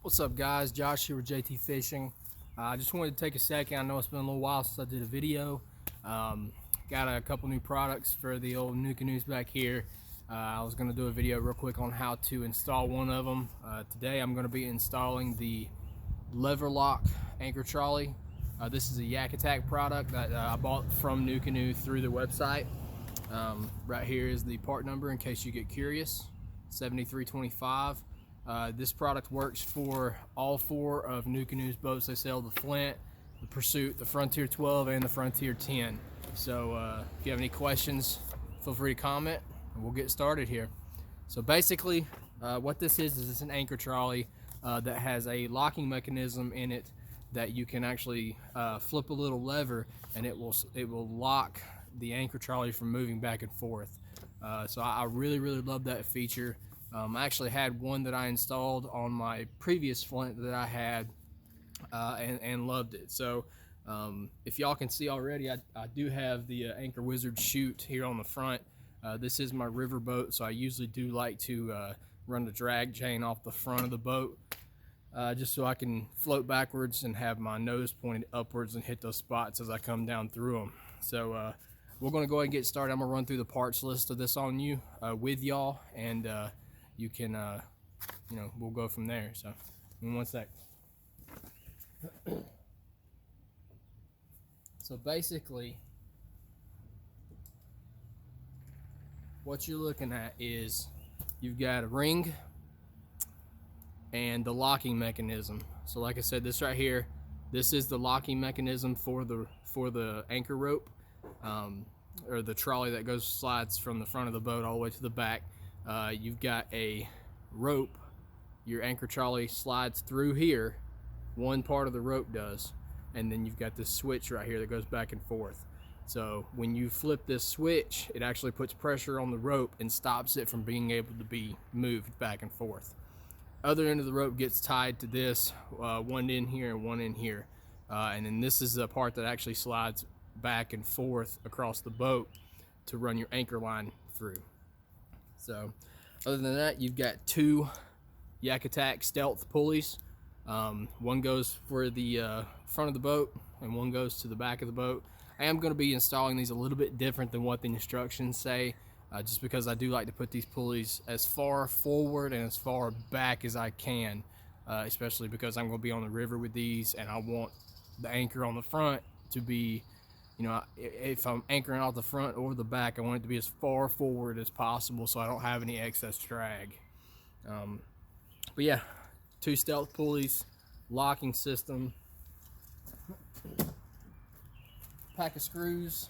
What's up, guys? Josh here with JT Fishing. I just wanted to take a second. I know it's been a little while since I did a video. Got a couple new products for the old Nucanoes back here. I was going to do a video real quick on how to install one of them. Today I'm going to be installing the Levorlock anchor trolley. This is a Yakattack product that I bought from Nucanoe through the website. Right here is the part number in case you get curious, 7325. This product works for all four of Nucanoe's boats. They sell the Flint, the Pursuit, the Frontier 12, and the Frontier 10. So if you have any questions, feel free to comment and we'll get started here. So basically what this is it's an anchor trolley that has a locking mechanism in it that you can actually flip a little lever and it will lock the anchor trolley from moving back and forth. So I really love that feature. I actually had one that I installed on my previous Flint that I had and loved it. So if y'all can see already, I do have the Anchor Wizard chute here on the front. This is my river boat, so I usually do like to run the drag chain off the front of the boat just so I can float backwards and have my nose pointed upwards and hit those spots as I come down through them. So we're going to go ahead and get started. I'm going to run through the parts list of this on you with y'all, and you can, you know, we'll go from there. So, in one sec. So basically, what you're looking at is you've got a ring and the locking mechanism. So like I said, this right here, this is the locking mechanism for the anchor rope, or the trolley that slides from the front of the boat all the way to the back. You've got a rope. Your anchor trolley slides through here, one part of the rope does, and then you've got this switch right here that goes back and forth. So when you flip this switch, it actually puts pressure on the rope and stops it from being able to be moved back and forth. Other end of the rope gets tied to this, one in here and one in here, and then this is the part that actually slides back and forth across the boat to run your anchor line through. So other than that, you've got two Yakattack stealth pulleys. One goes for the front of the boat and one goes to the back of the boat. I am going to be installing these a little bit different than what the instructions say, just because I do like to put these pulleys as far forward and as far back as I can, especially because I'm going to be on the river with these and I want the anchor on the front to be, you know, if I'm anchoring off the front or the back, I want it to be as far forward as possible so I don't have any excess drag. But yeah, two stealth pulleys, locking system, pack of screws,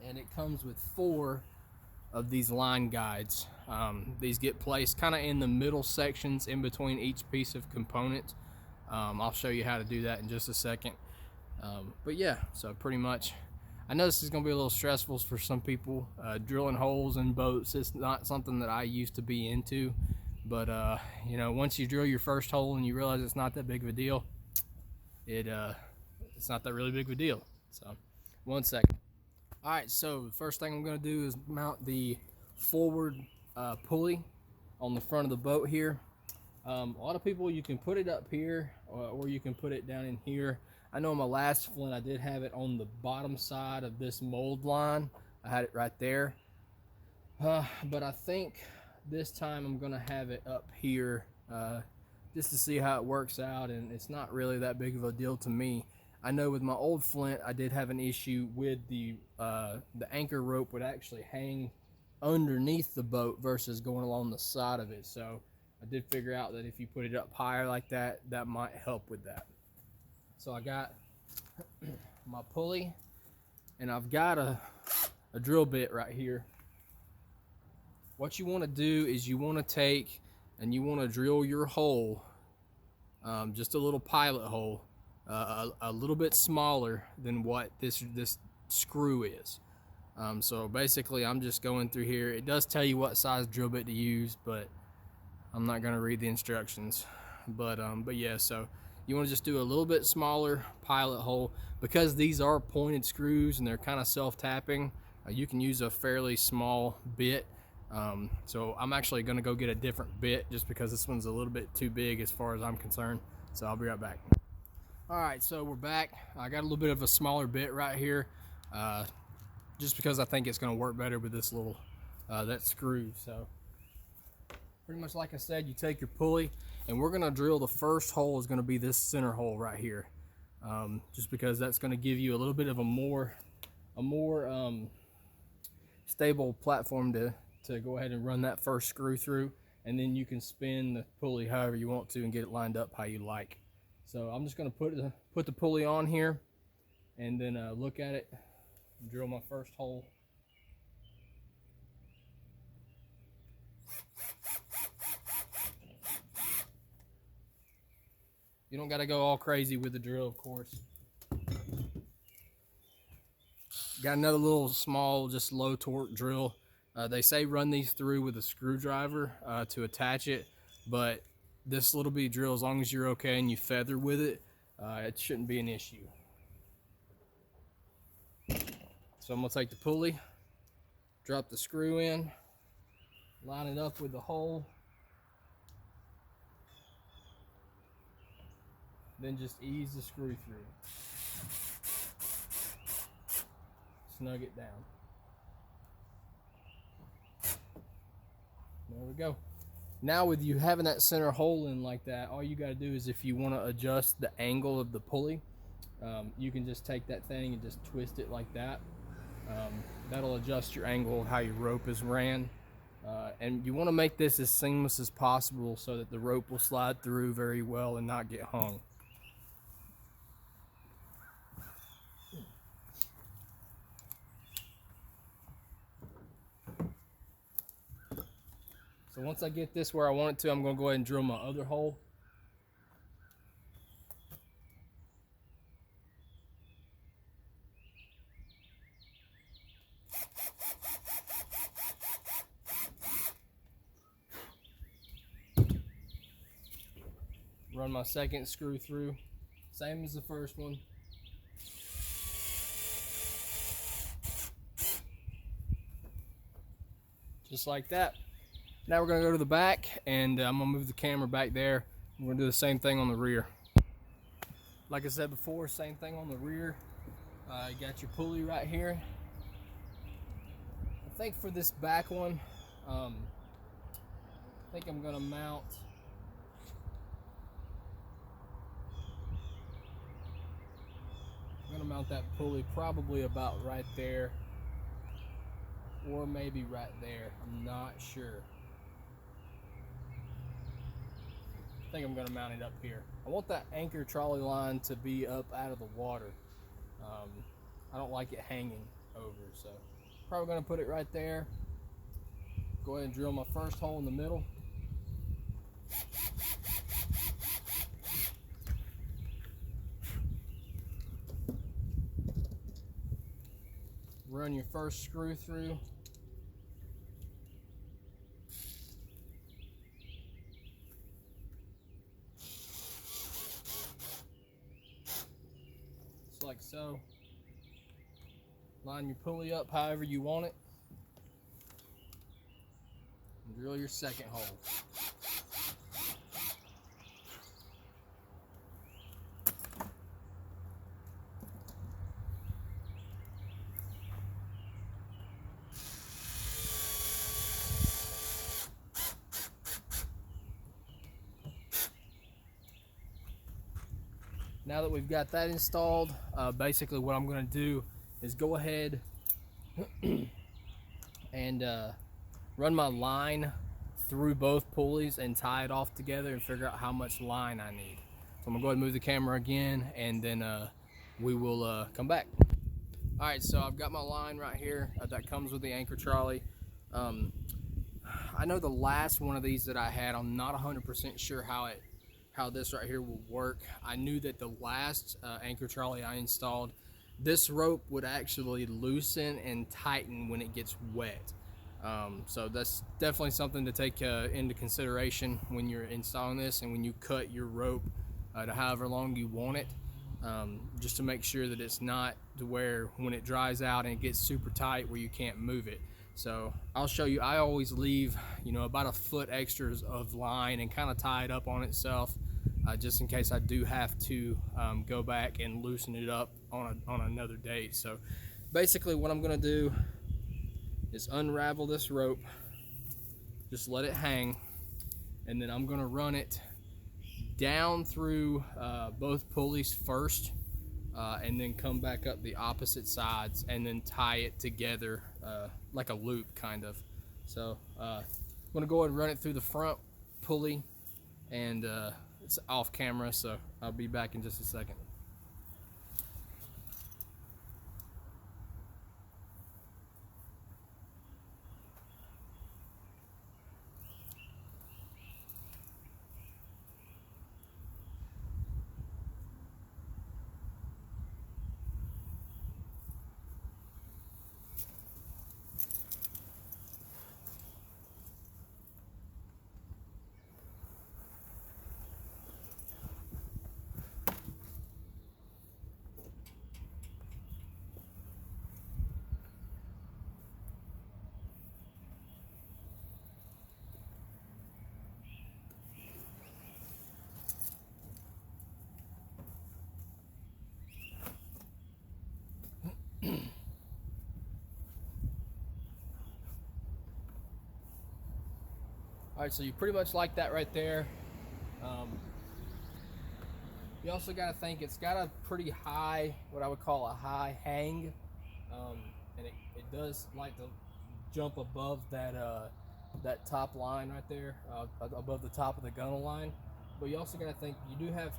and it comes with 4 of these line guides. These get placed kind of in the middle sections in between each piece of component. I'll show you how to do that in just a second. But yeah, so pretty much, I know this is going to be a little stressful for some people. Drilling holes in boats is not something that I used to be into, but you know, once you drill your first hole and you realize it's not that big of a deal, it's not that really big of a deal. So, one second. All right, so the first thing I'm going to do is mount the forward pulley on the front of the boat here. A lot of people, you can put it up here or you can put it down in here. I know in my last Flint I did have it on the bottom side of this mold line. I had it right there, but I think this time I'm gonna have it up here just to see how it works out, and it's not really that big of a deal to me. I know with my old Flint I did have an issue with the anchor rope would actually hang underneath the boat versus going along the side of it. So I did figure out that if you put it up higher like that, that might help with that. So I got my pulley and I've got a drill bit right here. What you want to do is you want to take and you want to drill your hole, just a little pilot hole, a little bit smaller than what this screw is. So basically I'm just going through here. It does tell you what size drill bit to use, but I'm not going to read the instructions. But yeah, so you want to just do a little bit smaller pilot hole. Because these are pointed screws and they're kind of self-tapping, you can use a fairly small bit So I'm actually going to go get a different bit just because this one's a little bit too big as far as I'm concerned. So I'll be right back. All right, so we're back. I got a little bit of a smaller bit right here, just because I think it's going to work better with this little that screw. So pretty much like I said, you take your pulley, and we're going to drill the first hole is going to be this center hole right here, just because that's going to give you a little bit of a more stable platform to go ahead and run that first screw through, and then you can spin the pulley however you want to and get it lined up how you like. So I'm just going to put the pulley on here and then look at it, drill my first hole. You don't got to go all crazy with the drill, of course. Got another little small, just low torque drill. They say run these through with a screwdriver to attach it, but this little bitty drill, as long as you're okay and you feather with it, it shouldn't be an issue. So I'm gonna take the pulley, drop the screw in, line it up with the hole, then just ease the screw through. Snug it down. There we go. Now with you having that center hole in like that, all you got to do is, if you want to adjust the angle of the pulley, you can just take that thing and just twist it like that. That'll adjust your angle of how your rope is ran. And you want to make this as seamless as possible so that the rope will slide through very well and not get hung. So once I get this where I want it to, I'm going to go ahead and drill my other hole. Run my second screw through, same as the first one. Just like that. Now we're going to go to the back, and I'm going to move the camera back there. We're going to do the same thing on the rear. Like I said before, same thing on the rear. You got your pulley right here. I think for this back one, I think I'm going to mount that pulley probably about right there, or maybe right there. I'm not sure. I think I'm going to mount it up here. I want that anchor trolley line to be up out of the water. I don't like it hanging over, so probably going to put it right there. Go ahead and drill my first hole in the middle. Run your first screw through. Just like so. Line your pulley up however you want it. And drill your second hole. Now that we've got that installed, basically what I'm going to do is go ahead and run my line through both pulleys and tie it off together and figure out how much line I need. So I'm going to go ahead and move the camera again, and then we will come back. Alright, so I've got my line right here that comes with the anchor trolley. I know the last one of these that I had, I'm not 100% sure how this right here will work. I knew that the last anchor trolley I installed, this rope would actually loosen and tighten when it gets wet. So that's definitely something to take into consideration when you're installing this and when you cut your rope to however long you want it, just to make sure that it's not to where when it dries out and it gets super tight where you can't move it. So I'll show you. I always leave, you know, about a foot extras of line and kind of tie it up on itself, just in case I do have to go back and loosen it up on another date. So basically what I'm gonna do is unravel this rope, just let it hang, and then I'm gonna run it down through both pulleys first, and then come back up the opposite sides and then tie it together like a loop kind of. So I'm gonna go ahead and run it through the front pulley, and it's off camera, so I'll be back in just a second. All right, so you pretty much like that right there. You also got to think it's got a pretty high, what I would call a high hang, and it does like to jump above that that top line right there, above the top of the gunnel line. But you also got to think you do have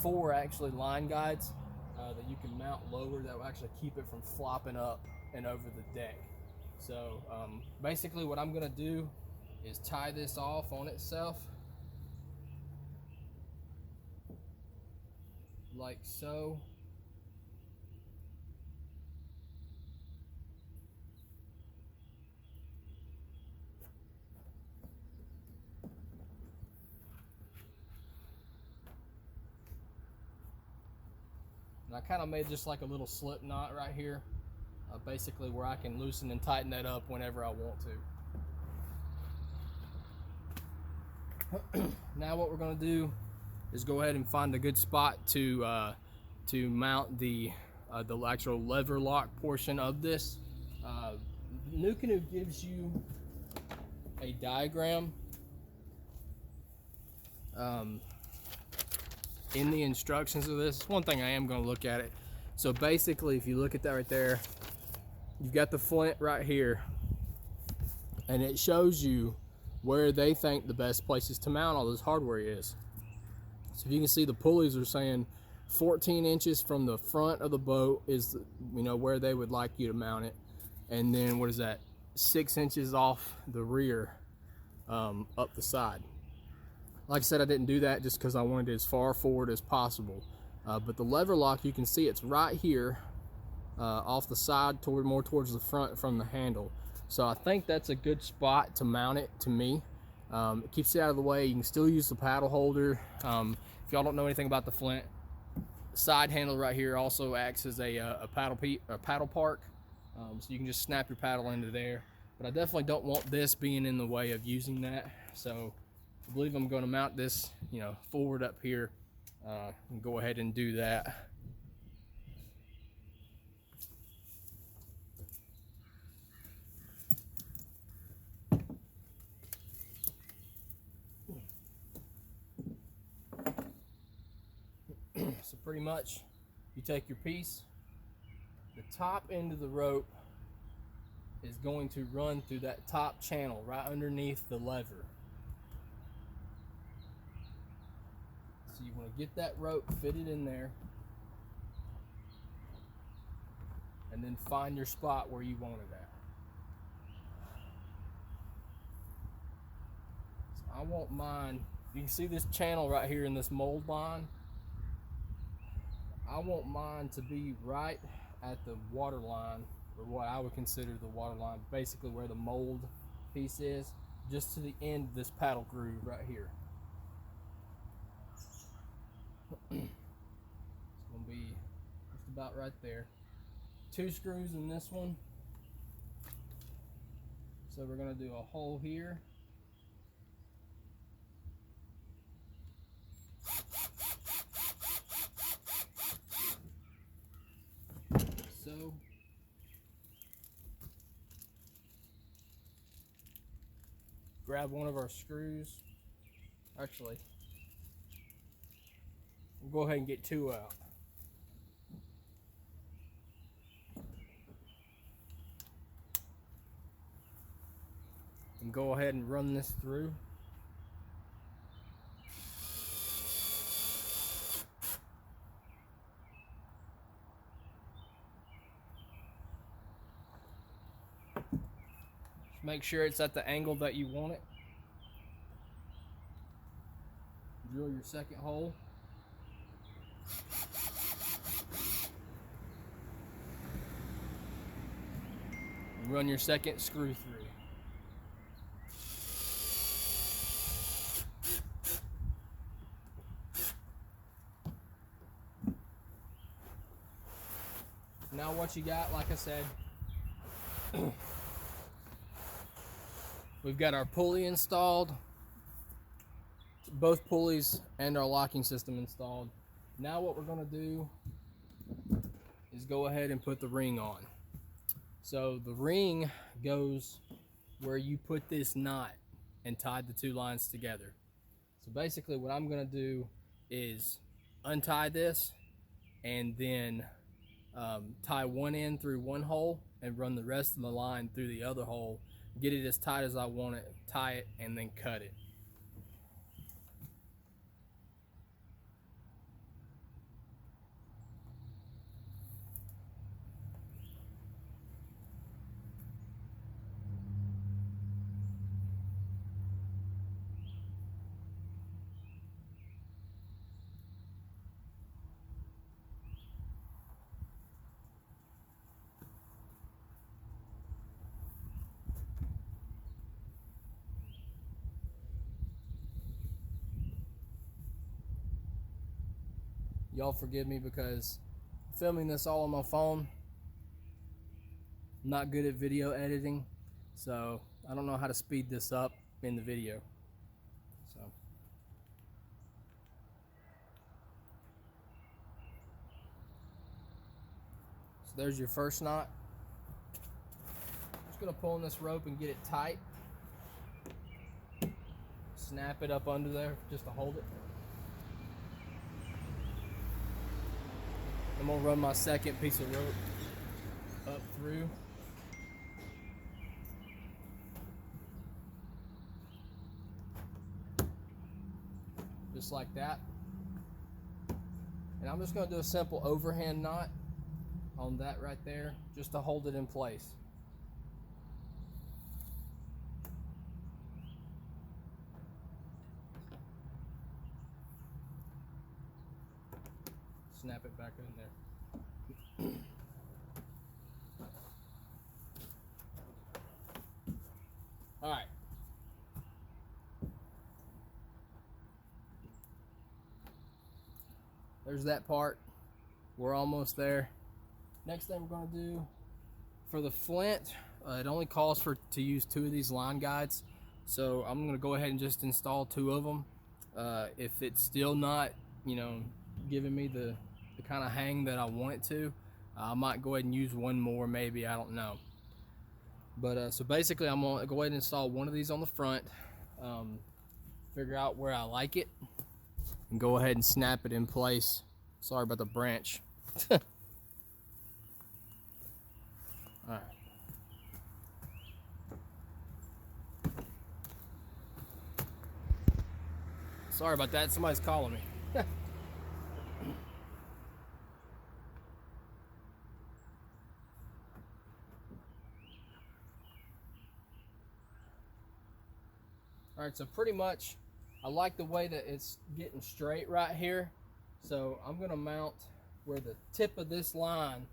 four actually line guides that you can mount lower that will actually keep it from flopping up and over the deck. So basically what I'm gonna do is tie this off on itself like so. And I kind of made just like a little slip knot right here, basically where I can loosen and tighten that up whenever I want to. Now what we're going to do is go ahead and find a good spot to mount the actual lever lock portion of this. Nucanoe gives you a diagram in the instructions of this. One thing I am going to look at it. So basically, if you look at that right there, you've got the flint right here, and it shows you where they think the best places to mount all this hardware is. So if you can see, the pulleys are saying 14 inches from the front of the boat is, you know, where they would like you to mount it, and then what is that, 6 inches off the rear, up the side. Like I said, I didn't do that just because I wanted it as far forward as possible. But the lever lock, you can see it's right here, off the side, more towards the front from the handle. So I think that's a good spot to mount it, to me. It keeps it out of the way. You can still use the paddle holder. If y'all don't know anything about the Flint, side handle right here also acts as a paddle park. So you can just snap your paddle into there. But I definitely don't want this being in the way of using that. So I believe I'm going to mount this, you know, forward up here, and go ahead and do that. So pretty much, you take your piece, the top end of the rope is going to run through that top channel right underneath the lever. So you want to get that rope fitted in there, and then find your spot where you want it at. So I want mine, you can see this channel right here in this mold line. I want mine to be right at the water line, or what I would consider the water line, basically where the mold piece is, just to the end of this paddle groove right here. It's going to be just about right there. 2 screws in this one, So we're going to do a hole here. So grab one of our screws. Actually, we'll go ahead and get two out. And go ahead and run this through. Just make sure it's at the angle that you want it. Drill your second hole. And run your second screw through. Now what you got, like I said, we've got our pulley installed, both pulleys and our locking system installed. Now what we're going to do is go ahead and put the ring on. So the ring goes where you put this knot and tied the two lines together. So basically what I'm going to do is untie this and then tie one end through one hole and run the rest of the line through the other hole, get it as tight as I want it, tie it, and then cut it. Y'all forgive me because I'm filming this all on my phone. I'm not good at video editing, so I don't know how to speed this up in the video. So there's your first knot. Just gonna pull on this rope and get it tight. Snap it up under there just to hold it. I'm gonna run my second piece of rope up through. Just like that. And I'm just gonna do a simple overhand knot on that right there, just to hold it in place. Snap it back in there. All right. There's that part. We're almost there. Next thing we're going to do for the flint, it only calls for to use 2 of these line guides. So I'm going to go ahead and just install 2 of them. If it's still not, giving me the kind of hang that I want it to, I might go ahead and use 1 more, maybe, I don't know. But so basically I'm gonna go ahead and install 1 of these on the front, figure out where I like it, and go ahead and snap it in place. Sorry about the branch. All right. Sorry about that, somebody's calling me. All right, so pretty much I like the way that it's getting straight right here. So I'm gonna mount where the tip of this line,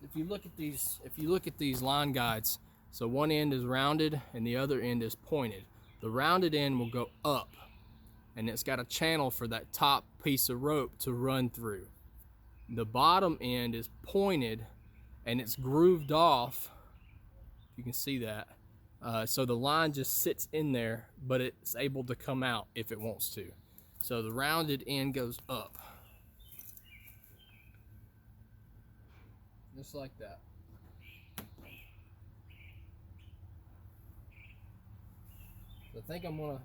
if you look at these line guides, so one end is rounded and the other end is pointed. The rounded end will go up and it's got a channel for that top piece of rope to run through. The bottom end is pointed and it's grooved off, you can see that, So the line just sits in there, but it's able to come out if it wants to. So the rounded end goes up, just like that. So I think I'm gonna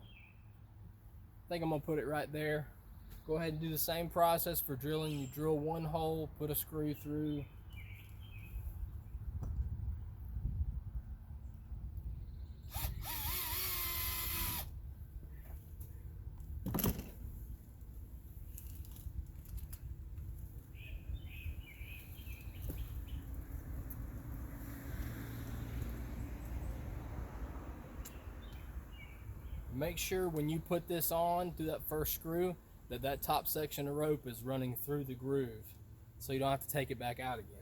put it right there. Go ahead and do the same process for drilling. You drill one hole, put a screw through. Make sure when you put this on through that first screw that top section of rope is running through the groove, so you don't have to take it back out again.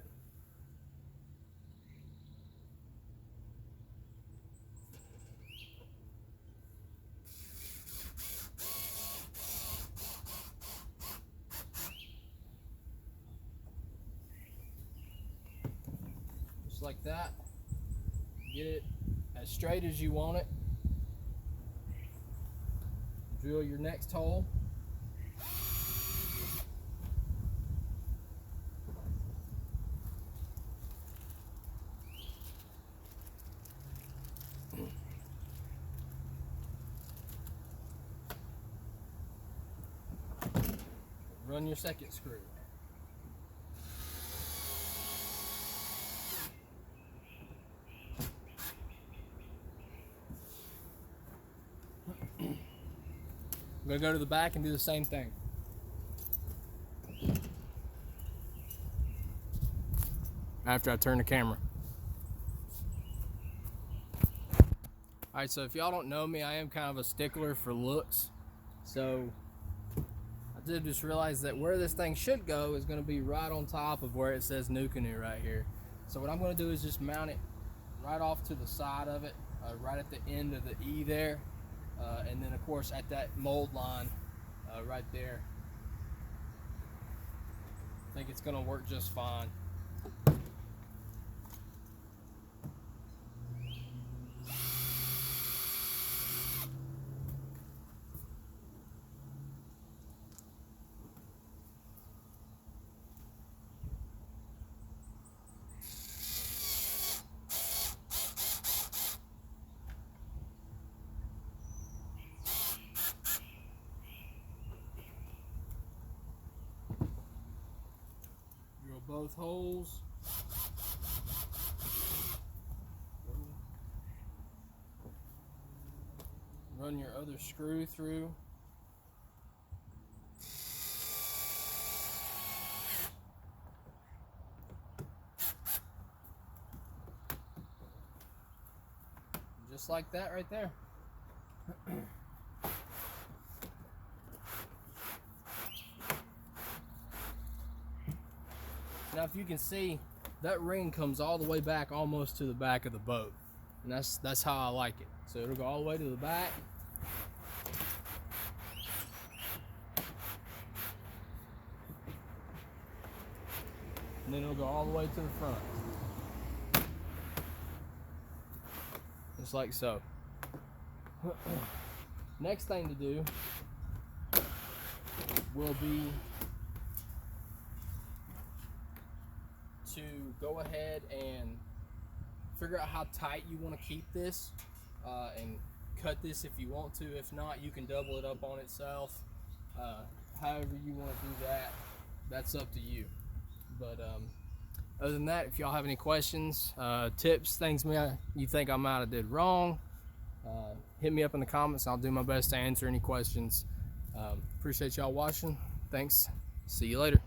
Just like that. Get it as straight as you want it. Drill your next hole. Run your second screw. I'm going to go to the back and do the same thing. After I turn the camera. Alright, so if y'all don't know me, I am kind of a stickler for looks. So I did just realize that where this thing should go is going to be right on top of where it says Nucanoe right here. So what I'm going to do is just mount it right off to the side of it, right at the end of the E there. And then of course at that mold line right there. I think it's going to work just fine. Both holes. Run your other screw through. Just like that right there. Now if you can see, that ring comes all the way back almost to the back of the boat. And that's how I like it. So it'll go all the way to the back. And then it'll go all the way to the front. Just like so. Next thing to do will be to go ahead and figure out how tight you want to keep this and cut this if you want to. If not, you can double it up on itself. However you want to do that, that's up to you. But other than that, if y'all have any questions, tips, things you think I might have did wrong, hit me up in the comments. I'll do my best to answer any questions. Appreciate y'all watching. Thanks. See you later.